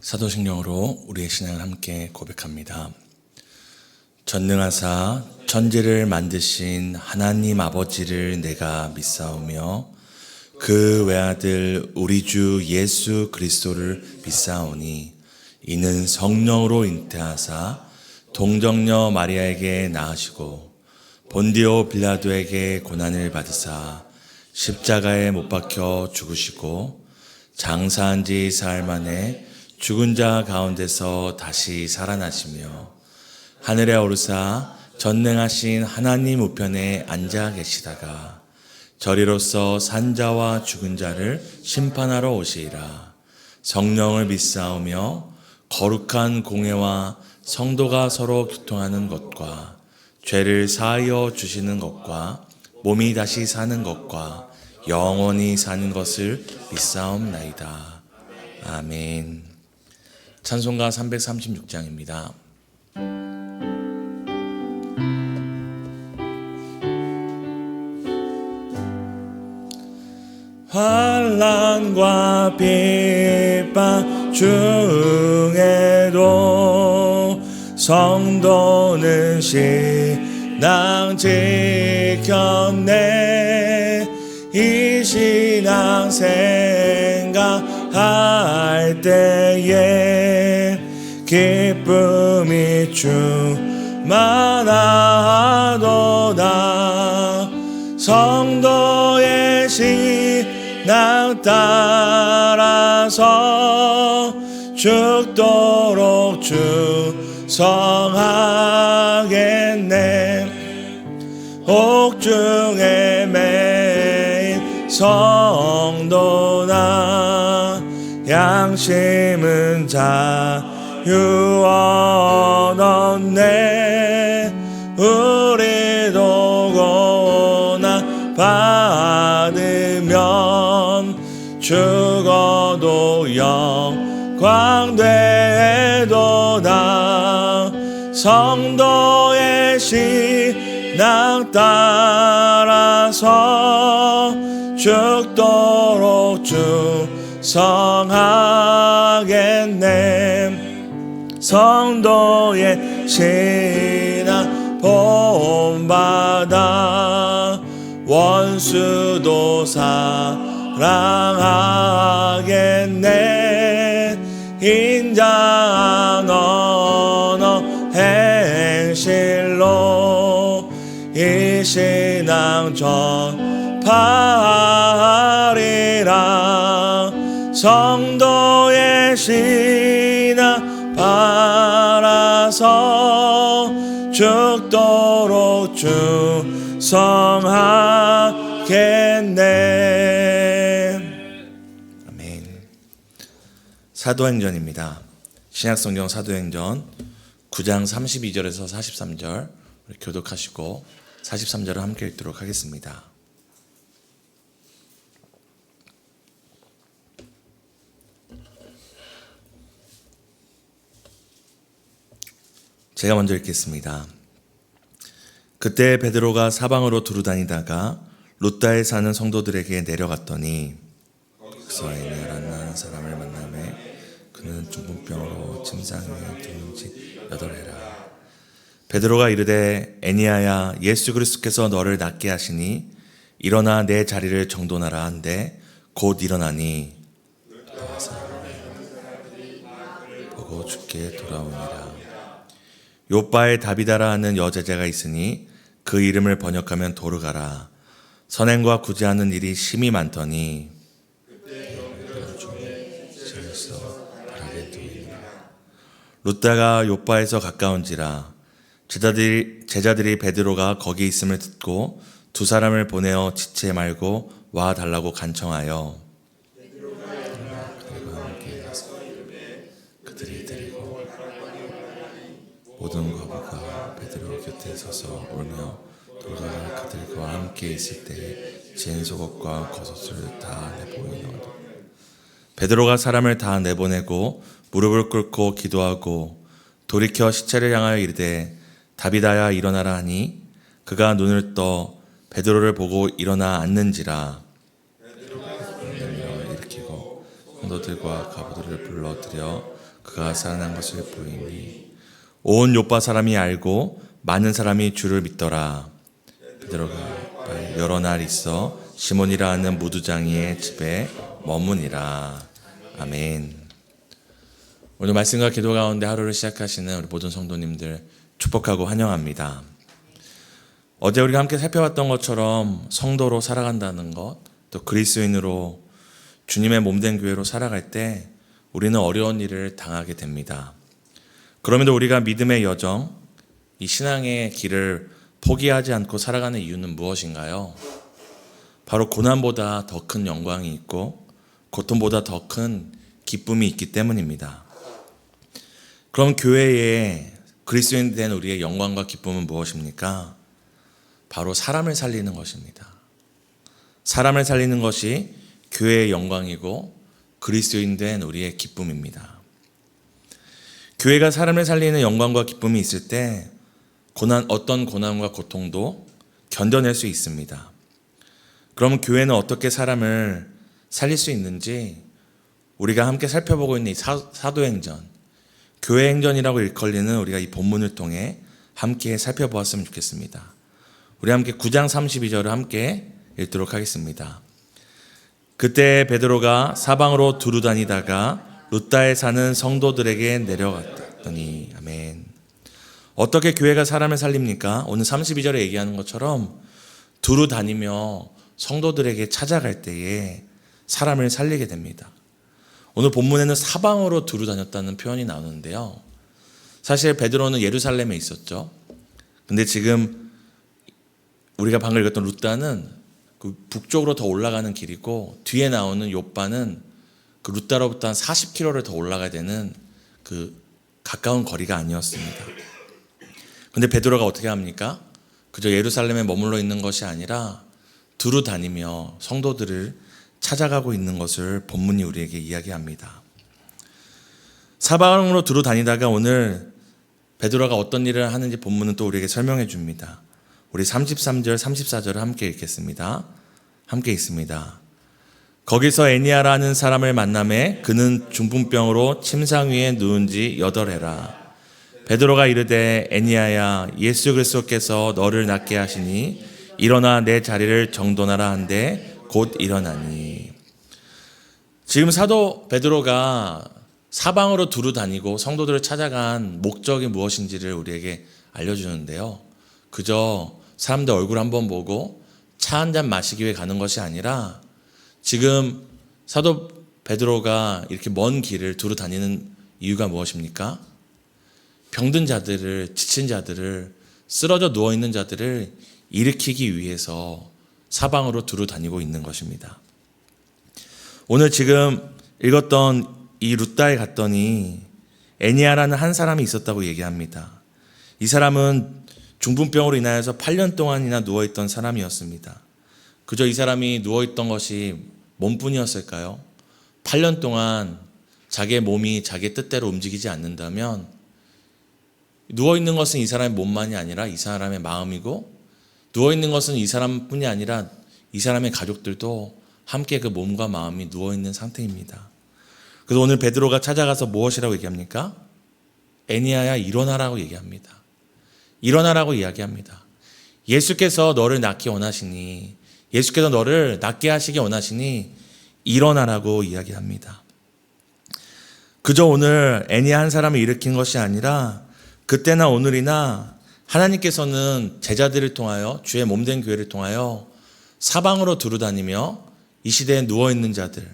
사도신경으로 우리의 신앙을 함께 고백합니다. 전능하사 천지를 만드신 하나님 아버지를 내가 믿사오며 그 외아들 우리 주 예수 그리스도를 믿사오니 이는 성령으로 잉태하사 동정녀 마리아에게 낳으시고 본디오 빌라도에게 고난을 받으사 십자가에 못 박혀 죽으시고 장사한 지 사흘 만에 죽은 자 가운데서 다시 살아나시며 하늘에 오르사 전능하신 하나님 우편에 앉아 계시다가 저리로서 산자와 죽은 자를 심판하러 오시리라. 성령을 믿사오며 거룩한 공회와 성도가 서로 교통하는 것과 죄를 사하여 주시는 것과 몸이 다시 사는 것과 영원히 사는 것을 믿사옵나이다. 아멘. 찬송가 336장입니다. 환난과 핍박 중에도 성도는 신앙 지켰네. 이 신앙 생각할 때에 기쁨이 충만하도다. 성도의 신앙 따라서 죽도록 충성하겠네. 옥중에 매인 성도나 양심은 자유 얻었네. 우리도 고난 받으면 죽어도 영광 되도다. 성도의 신앙 따라서 죽도록 충성하겠네. 성도의 신앙 본받아 원수도 사랑하겠네. 인자한 언어 행실로 이 신앙 전파하리라. 성도의 신앙 바라서 죽도록 충성하겠네. 아멘. 사도행전입니다. 신약성경 사도행전 9장 32절에서 43절 교독하시고 43절을 함께 읽도록 하겠습니다. 제가 먼저 읽겠습니다. 그때 베드로가 사방으로 두루다니다가 룻다에 사는 성도들에게 내려갔더니 거기서 에네라는 사람을 만나매 그는 중풍병으로 침상에 누운 지 8해라. 베드로가 이르되 에니야야 예수 그리스도께서 너를 낫게 하시니 일어나 내 자리를 정돈하라 한데 곧 일어나니 보고 죽게 돌아오니라. 요바에 다비다라 하는 여제자가 있으니 그 이름을 번역하면 도르가라. 선행과 구제하는 일이 심히 많더니 룻다가 요바에서 가까운지라. 제자들이 베드로가 거기 있음을 듣고 두 사람을 보내어 지체 말고 와 달라고 간청하여 그들이 데리고 모든 과부가 베드로 곁에 서서 울며 도르가가 그들과 함께 있을 때에 진 속옷과 겉옷을 다 내보이노라. 베드로가 사람을 다 내보내고 무릎을 꿇고 기도하고 돌이켜 시체를 향하여 이르되 다비다야 일어나라 하니 그가 눈을 떠 베드로를 보고 일어나 앉는지라. 베드로가 일으키고 성도들과 가부들을 불러들여 그가 살아난 것을 보이니 온 요파 사람이 알고 많은 사람이 주를 믿더라. 베드로가 여러 날 있어 시몬이라 하는 무두장이의 집에 머무니라. 아멘. 오늘 말씀과 기도 가운데 하루를 시작하시는 우리 모든 성도님들 축복하고 환영합니다. 어제 우리가 함께 살펴봤던 것처럼 성도로 살아간다는 것, 또 그리스도인으로 주님의 몸된 교회로 살아갈 때 우리는 어려운 일을 당하게 됩니다. 그럼에도 우리가 믿음의 여정, 이 신앙의 길을 포기하지 않고 살아가는 이유는 무엇인가요? 바로 고난보다 더 큰 영광이 있고 고통보다 더 큰 기쁨이 있기 때문입니다. 그럼 교회에 그리스도인 된 우리의 영광과 기쁨은 무엇입니까? 바로 사람을 살리는 것입니다. 사람을 살리는 것이 교회의 영광이고 그리스도인 된 우리의 기쁨입니다. 교회가 사람을 살리는 영광과 기쁨이 있을 때 어떤 고난과 고통도 견뎌낼 수 있습니다. 그럼 교회는 어떻게 사람을 살릴 수 있는지 우리가 함께 살펴보고 있는 이 사도행전, 교회행전이라고 일컬리는 우리가 이 본문을 통해 함께 살펴보았으면 좋겠습니다. 우리 함께 9장 32절을 함께 읽도록 하겠습니다. 그때 베드로가 사방으로 두루 다니다가 룻다에 사는 성도들에게 내려갔더니. 아멘. 어떻게 교회가 사람을 살립니까? 오늘 32절에 얘기하는 것처럼 두루 다니며 성도들에게 찾아갈 때에 사람을 살리게 됩니다. 오늘 본문에는 사방으로 두루 다녔다는 표현이 나오는데요. 사실 베드로는 예루살렘에 있었죠. 근데 지금 우리가 방금 읽었던 룻다는 그 북쪽으로 더 올라가는 길이고 뒤에 나오는 요빠는 그 룻다로부터 한 40km를 더 올라가야 되는 그 가까운 거리가 아니었습니다. 근데 베드로가 어떻게 합니까? 그저 예루살렘에 머물러 있는 것이 아니라 두루 다니며 성도들을 찾아가고 있는 것을 본문이 우리에게 이야기합니다. 사방으로 두루 다니다가 오늘 베드로가 어떤 일을 하는지 본문은 또 우리에게 설명해 줍니다. 우리 33절, 34절을 함께 읽겠습니다. 함께 읽습니다. 거기서 애니아라는 사람을 만나매 그는 중풍병으로 침상 위에 누운 지 8해라. 베드로가 이르되 애니아야 예수 그리스도께서 너를 낫게 하시니 일어나 내 자리를 정돈하라 한데 곧 일어나니. 지금 사도 베드로가 사방으로 두루 다니고 성도들을 찾아간 목적이 무엇인지를 우리에게 알려주는데요. 그저 사람들 얼굴 한번 보고 차 한 잔 마시기 위해 가는 것이 아니라 지금 사도 베드로가 이렇게 먼 길을 두루 다니는 이유가 무엇입니까? 병든 자들을, 지친 자들을, 쓰러져 누워있는 자들을 일으키기 위해서 사방으로 두루 다니고 있는 것입니다. 오늘 지금 읽었던 이 룻다에 갔더니 애니아라는 한 사람이 있었다고 얘기합니다. 이 사람은 중풍병으로 인하여서 8년 동안이나 누워있던 사람이었습니다. 그저 이 사람이 누워있던 것이 몸뿐이었을까요? 8년 동안 자기의 몸이 자기의 뜻대로 움직이지 않는다면 누워있는 것은 이 사람의 몸만이 아니라 이 사람의 마음이고 누워있는 것은 이 사람뿐이 아니라 이 사람의 가족들도 함께 그 몸과 마음이 누워있는 상태입니다. 그래서 오늘 베드로가 찾아가서 무엇이라고 얘기합니까? 애니아야 일어나라고 얘기합니다. 일어나라고 이야기합니다. 예수께서 너를 낫기 원하시니, 예수께서 너를 낫게 하시기 원하시니 일어나라고 이야기합니다. 그저 오늘 애니아 한 사람을 일으킨 것이 아니라 그때나 오늘이나 하나님께서는 제자들을 통하여 주의 몸된 교회를 통하여 사방으로 두루 다니며 이 시대에 누워있는 자들,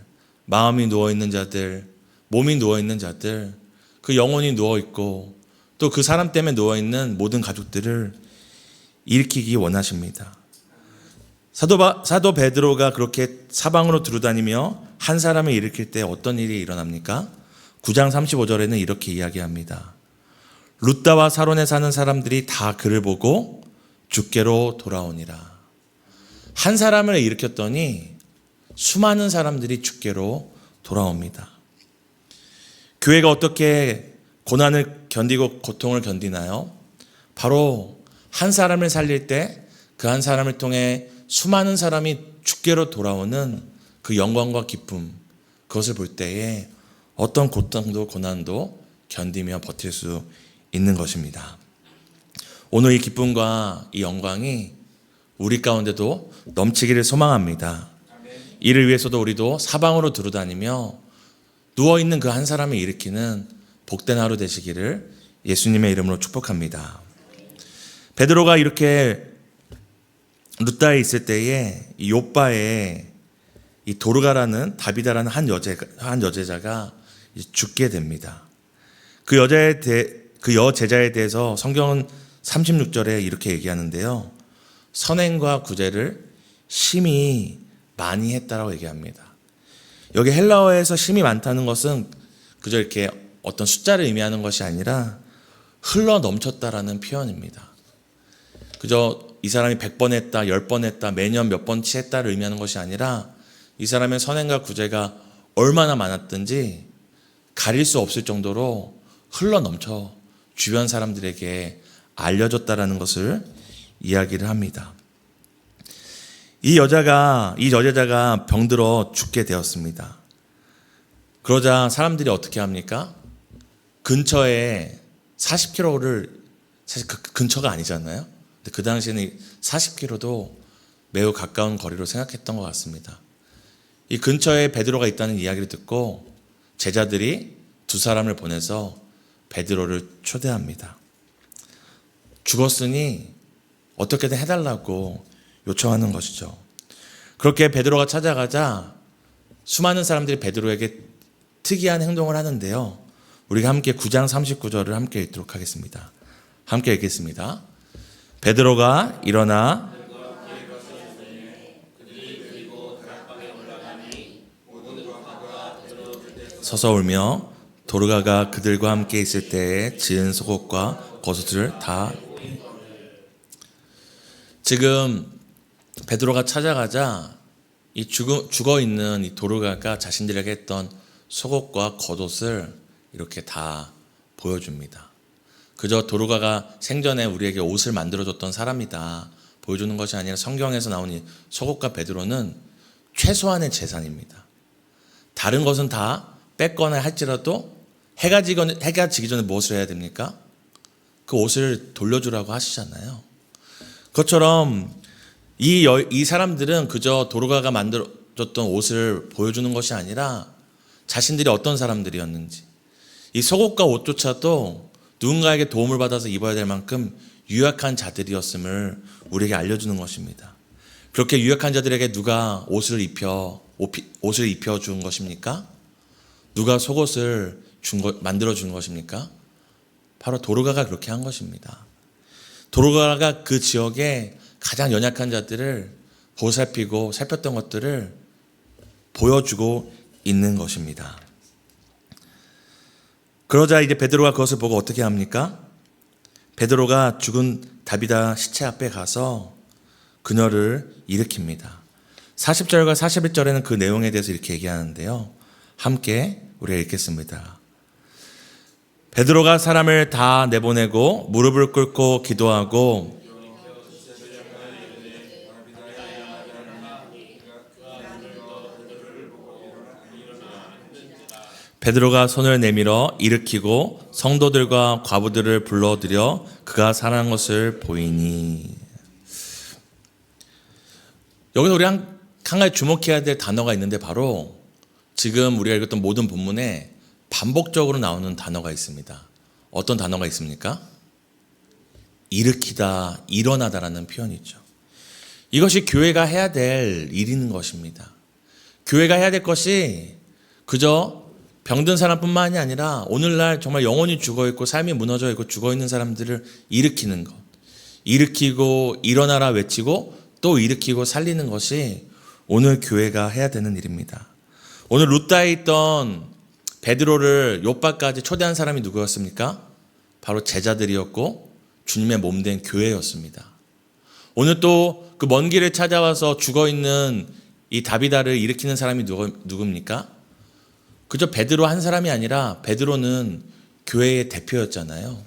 마음이 누워있는 자들, 몸이 누워있는 자들, 그 영혼이 누워있고 또 그 사람 때문에 누워있는 모든 가족들을 일으키기 원하십니다. 사도 베드로가 그렇게 사방으로 두루 다니며 한 사람을 일으킬 때 어떤 일이 일어납니까? 9장 35절에는 이렇게 이야기합니다. 룻다와 사론에 사는 사람들이 다 그를 보고 주께로 돌아오니라. 한 사람을 일으켰더니 수많은 사람들이 주께로 돌아옵니다. 교회가 어떻게 고난을 견디고 고통을 견디나요? 바로 한 사람을 살릴 때 그 한 사람을 통해 수많은 사람이 주께로 돌아오는 그 영광과 기쁨, 그것을 볼 때에 어떤 고통도 고난도 견디며 버틸 수 있는 것입니다. 오늘 이 기쁨과 이 영광이 우리 가운데도 넘치기를 소망합니다. 이를 위해서도 우리도 사방으로 두루다니며 누워있는 그 한 사람을 일으키는 복된 하루 되시기를 예수님의 이름으로 축복합니다. 베드로가 이렇게 룻다에 있을 때에 이 욥바에 이 도르가라는 다비다라는 한 여제자가 죽게 됩니다. 그 여제자에 대해서 성경은 36절에 이렇게 얘기하는데요. 선행과 구제를 심히 많이 했다라고 얘기합니다. 여기 헬라어에서 심히 많다는 것은 그저 이렇게 어떤 숫자를 의미하는 것이 아니라 흘러 넘쳤다라는 표현입니다. 그저 이 사람이 100번 했다, 10번 했다, 매년 몇 번치 했다를 의미하는 것이 아니라 이 사람의 선행과 구제가 얼마나 많았든지 가릴 수 없을 정도로 흘러 넘쳐 주변 사람들에게 알려졌다라는 것을 이야기를 합니다. 이 여자가 병들어 죽게 되었습니다. 그러자 사람들이 어떻게 합니까? 근처에 40km를, 사실 그 근처가 아니잖아요. 근데 그 당시에는 40km도 매우 가까운 거리로 생각했던 것 같습니다. 이 근처에 베드로가 있다는 이야기를 듣고 제자들이 두 사람을 보내서 베드로를 초대합니다. 죽었으니 어떻게든 해달라고 요청하는 것이죠. 그렇게 베드로가 찾아가자 수많은 사람들이 베드로에게 특이한 행동을 하는데요. 우리가 함께 9장 39절을 함께 읽도록 하겠습니다. 함께 읽겠습니다. 베드로가 일어나 서서 울며 도르가가 그들과 함께 있을 때에 지은 속옷과 겉옷을 다 지금 베드로가 찾아가자 이 죽어 있는 이 도르가가 자신들에게 했던 속옷과 겉옷을 이렇게 다 보여줍니다. 그저 도르가가 생전에 우리에게 옷을 만들어줬던 사람이다 보여주는 것이 아니라 성경에서 나온 이 속옷과 베드로는 최소한의 재산입니다. 다른 것은 다 뺏거나 할지라도 해가 지기 전에 무엇을 해야 됩니까? 그 옷을 돌려주라고 하시잖아요. 그것처럼 이 사람들은 그저 도르가가 만들어줬던 옷을 보여주는 것이 아니라 자신들이 어떤 사람들이었는지, 이 속옷과 옷조차도 누군가에게 도움을 받아서 입어야 될 만큼 유약한 자들이었음을 우리에게 알려주는 것입니다. 그렇게 유약한 자들에게 누가 옷을 입혀 준 것입니까? 누가 속옷을 만들어 준 것입니까? 바로 도르가가 그렇게 한 것입니다. 도르가가 그 지역에 가장 연약한 자들을 보살피고 살폈던 것들을 보여주고 있는 것입니다. 그러자 이제 베드로가 그것을 보고 어떻게 합니까? 베드로가 죽은 다비다 시체 앞에 가서 그녀를 일으킵니다. 40절과 41절에는 그 내용에 대해서 이렇게 얘기하는데요. 함께 우리가 읽겠습니다. 베드로가 사람을 다 내보내고 무릎을 꿇고 기도하고 베드로가 손을 내밀어 일으키고 성도들과 과부들을 불러들여 그가 살아난 것을 보이니. 여기서 우리 한 가지 주목해야 될 단어가 있는데 바로 지금 우리가 읽었던 모든 본문에 반복적으로 나오는 단어가 있습니다. 어떤 단어가 있습니까? 일으키다, 일어나다라는 표현이 있죠. 이것이 교회가 해야 될 일인 것입니다. 교회가 해야 될 것이 그저 병든 사람뿐만이 아니라 오늘날 정말 영혼이 죽어있고 삶이 무너져 있고 죽어있는 사람들을 일으키는 것, 일으키고 일어나라 외치고 또 일으키고 살리는 것이 오늘 교회가 해야 되는 일입니다. 오늘 룻다에 있던 베드로를 욥바까지 초대한 사람이 누구였습니까? 바로 제자들이었고 주님의 몸된 교회였습니다. 오늘 또 그 먼 길을 찾아와서 죽어있는 이 다비다를 일으키는 사람이 누굽니까? 그저 베드로 한 사람이 아니라 베드로는 교회의 대표였잖아요.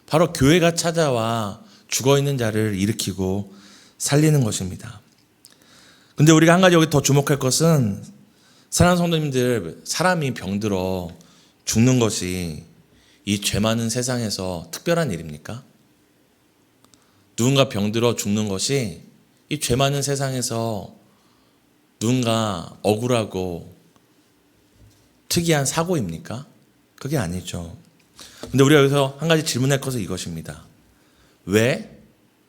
바로 교회가 찾아와 죽어있는 자를 일으키고 살리는 것입니다. 근데 우리가 한 가지 여기 더 주목할 것은 사랑하는 성도님들, 사람이 병들어 죽는 것이 이 죄 많은 세상에서 특별한 일입니까? 누군가 병들어 죽는 것이 이 죄 많은 세상에서 누군가 억울하고 특이한 사고입니까? 그게 아니죠. 근데 우리가 여기서 한 가지 질문할 것은 이것입니다. 왜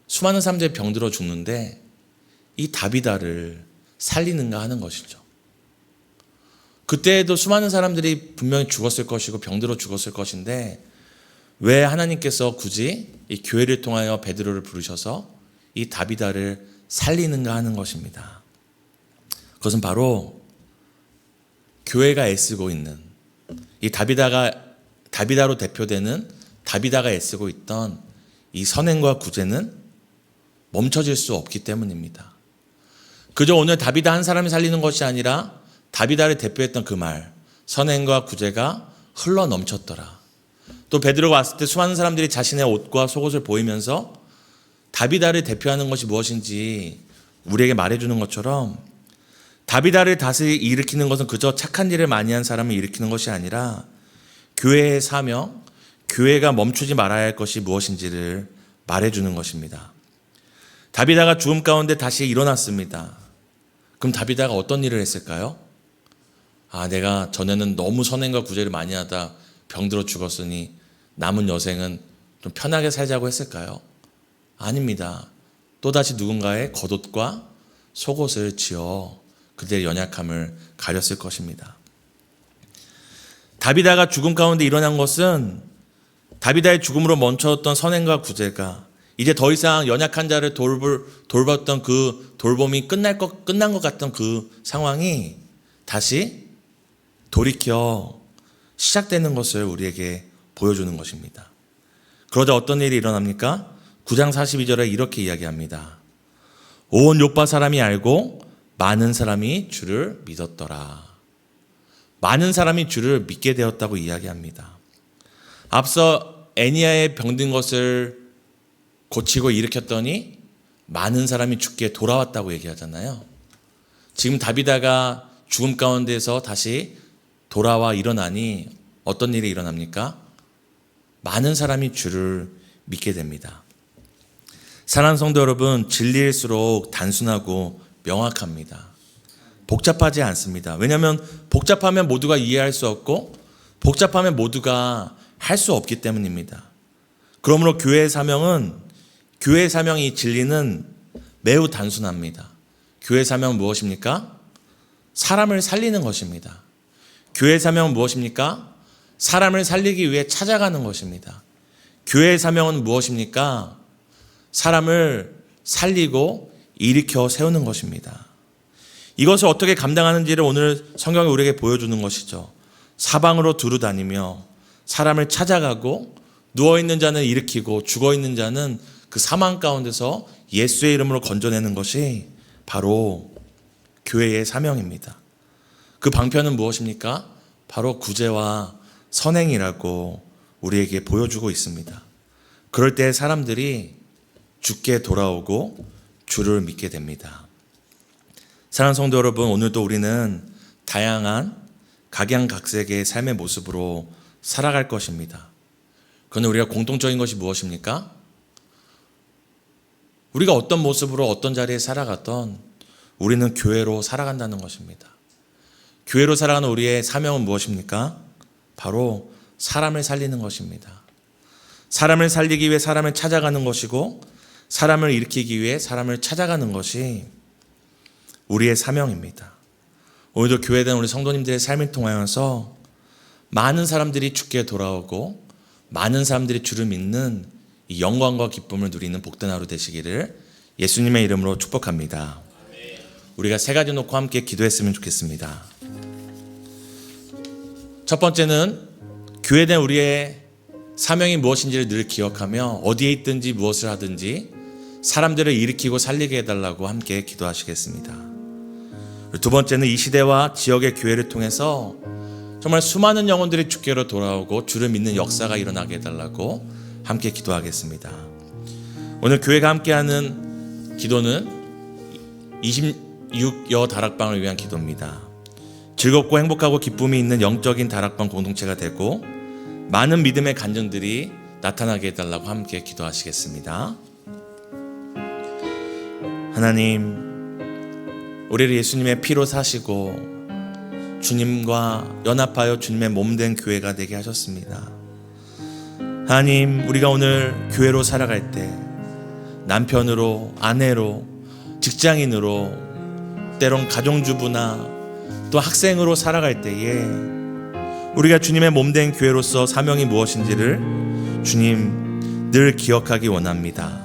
수많은 사람들이 병들어 죽는데 이 다비다를 살리는가 하는 것이죠. 그때에도 수많은 사람들이 분명히 죽었을 것이고 병들어 죽었을 것인데 왜 하나님께서 굳이 이 교회를 통하여 베드로를 부르셔서 이 다비다를 살리는가 하는 것입니다. 그것은 바로 교회가 애쓰고 있는 이 다비다로 대표되는 다비다가 애쓰고 있던 이 선행과 구제는 멈춰질 수 없기 때문입니다. 그저 오늘 다비다 한 사람이 살리는 것이 아니라 다비다를 대표했던 그 말, 선행과 구제가 흘러 넘쳤더라. 또 베드로가 왔을 때 수많은 사람들이 자신의 옷과 속옷을 보이면서 다비다를 대표하는 것이 무엇인지 우리에게 말해주는 것처럼 다비다를 다시 일으키는 것은 그저 착한 일을 많이 한 사람을 일으키는 것이 아니라 교회의 사명, 교회가 멈추지 말아야 할 것이 무엇인지를 말해주는 것입니다. 다비다가 죽음 가운데 다시 일어났습니다. 그럼 다비다가 어떤 일을 했을까요? 내가 전에는 너무 선행과 구제를 많이 하다 병들어 죽었으니 남은 여생은 좀 편하게 살자고 했을까요? 아닙니다. 또다시 누군가의 겉옷과 속옷을 지어 그들의 연약함을 가렸을 것입니다. 다비다가 죽음 가운데 일어난 것은 다비다의 죽음으로 멈춰졌던 선행과 구제가 이제 더 이상 연약한 자를 돌봤던 그 돌봄이 끝난 것 같던 그 상황이 다시 돌이켜 시작되는 것을 우리에게 보여주는 것입니다. 그러자 어떤 일이 일어납니까? 9장 42절에 이렇게 이야기합니다. 온 요파 사람이 알고 많은 사람이 주를 믿었더라. 많은 사람이 주를 믿게 되었다고 이야기합니다. 앞서 애니야의 병든 것을 고치고 일으켰더니 많은 사람이 죽게 돌아왔다고 얘기하잖아요. 지금 다비다가 죽음 가운데서 다시 돌아와 일어나니 어떤 일이 일어납니까? 많은 사람이 주를 믿게 됩니다. 사랑하는 성도 여러분, 진리일수록 단순하고 명확합니다. 복잡하지 않습니다. 왜냐하면 복잡하면 모두가 이해할 수 없고 복잡하면 모두가 할 수 없기 때문입니다. 그러므로 교회의 사명이 진리는 매우 단순합니다. 교회의 사명은 무엇입니까? 사람을 살리는 것입니다. 교회의 사명은 무엇입니까? 사람을 살리기 위해 찾아가는 것입니다. 교회의 사명은 무엇입니까? 사람을 살리고 일으켜 세우는 것입니다. 이것을 어떻게 감당하는지를 오늘 성경이 우리에게 보여주는 것이죠. 사방으로 두루 다니며 사람을 찾아가고 누워있는 자는 일으키고 죽어있는 자는 그 사망 가운데서 예수의 이름으로 건져내는 것이 바로 교회의 사명입니다. 그 방편은 무엇입니까? 바로 구제와 선행이라고 우리에게 보여주고 있습니다. 그럴 때 사람들이 주께 돌아오고 주를 믿게 됩니다. 사랑하는 성도 여러분, 오늘도 우리는 다양한 각양각색의 삶의 모습으로 살아갈 것입니다. 그런데 우리가 공통적인 것이 무엇입니까? 우리가 어떤 모습으로 어떤 자리에 살아갔던 우리는 교회로 살아간다는 것입니다. 교회로 살아가는 우리의 사명은 무엇입니까? 바로 사람을 살리는 것입니다. 사람을 살리기 위해 사람을 찾아가는 것이고 사람을 일으키기 위해 사람을 찾아가는 것이 우리의 사명입니다. 오늘도 교회된 우리 성도님들의 삶을 통하여서 많은 사람들이 주께 돌아오고 많은 사람들이 주를 믿는 이 영광과 기쁨을 누리는 복된 하루 되시기를 예수님의 이름으로 축복합니다. 우리가 세 가지 놓고 함께 기도했으면 좋겠습니다. 첫 번째는 교회된 우리의 사명이 무엇인지를 늘 기억하며 어디에 있든지 무엇을 하든지 사람들을 일으키고 살리게 해달라고 함께 기도하시겠습니다. 두 번째는 이 시대와 지역의 교회를 통해서 정말 수많은 영혼들이 주께로 돌아오고 주를 믿는 역사가 일어나게 해달라고 함께 기도하겠습니다. 오늘 교회가 함께하는 기도는 26여 다락방을 위한 기도입니다. 즐겁고 행복하고 기쁨이 있는 영적인 다락방 공동체가 되고 많은 믿음의 간증들이 나타나게 해달라고 함께 기도하시겠습니다. 하나님, 우리를 예수님의 피로 사시고 주님과 연합하여 주님의 몸된 교회가 되게 하셨습니다. 하나님, 우리가 오늘 교회로 살아갈 때 남편으로, 아내로, 직장인으로, 때론 가정주부나 또 학생으로 살아갈 때에 우리가 주님의 몸된 교회로서 사명이 무엇인지를 주님 늘 기억하기 원합니다.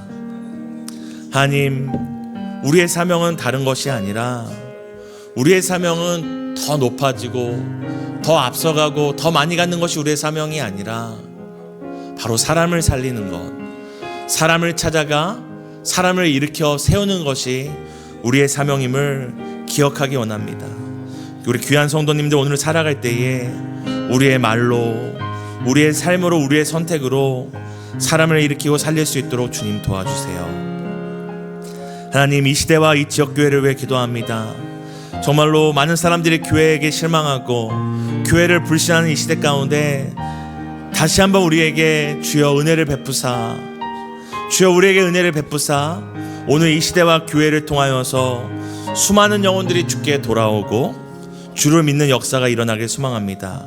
하나님, 우리의 사명은 다른 것이 아니라 우리의 사명은 더 높아지고 더 앞서가고 더 많이 갖는 것이 우리의 사명이 아니라 바로 사람을 살리는 것, 사람을 찾아가 사람을 일으켜 세우는 것이 우리의 사명임을 기억하기 원합니다. 우리 귀한 성도님들, 오늘 살아갈 때에 우리의 말로, 우리의 삶으로, 우리의 선택으로 사람을 일으키고 살릴 수 있도록 주님 도와주세요. 하나님, 이 시대와 이 지역교회를 위해 기도합니다. 정말로 많은 사람들이 교회에게 실망하고 교회를 불신하는 이 시대 가운데 다시 한번 우리에게 주여 은혜를 베푸사, 주여 우리에게 은혜를 베푸사 오늘 이 시대와 교회를 통하여서 수많은 영혼들이 주께 돌아오고 주를 믿는 역사가 일어나길 소망합니다.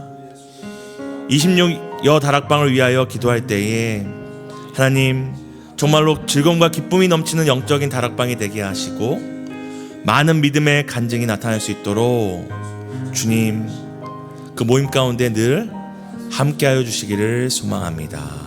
26여 다락방을 위하여 기도할 때에 하나님, 정말로 즐거움과 기쁨이 넘치는 영적인 다락방이 되게 하시고 많은 믿음의 간증이 나타날 수 있도록 주님 그 모임 가운데 늘 함께하여 주시기를 소망합니다.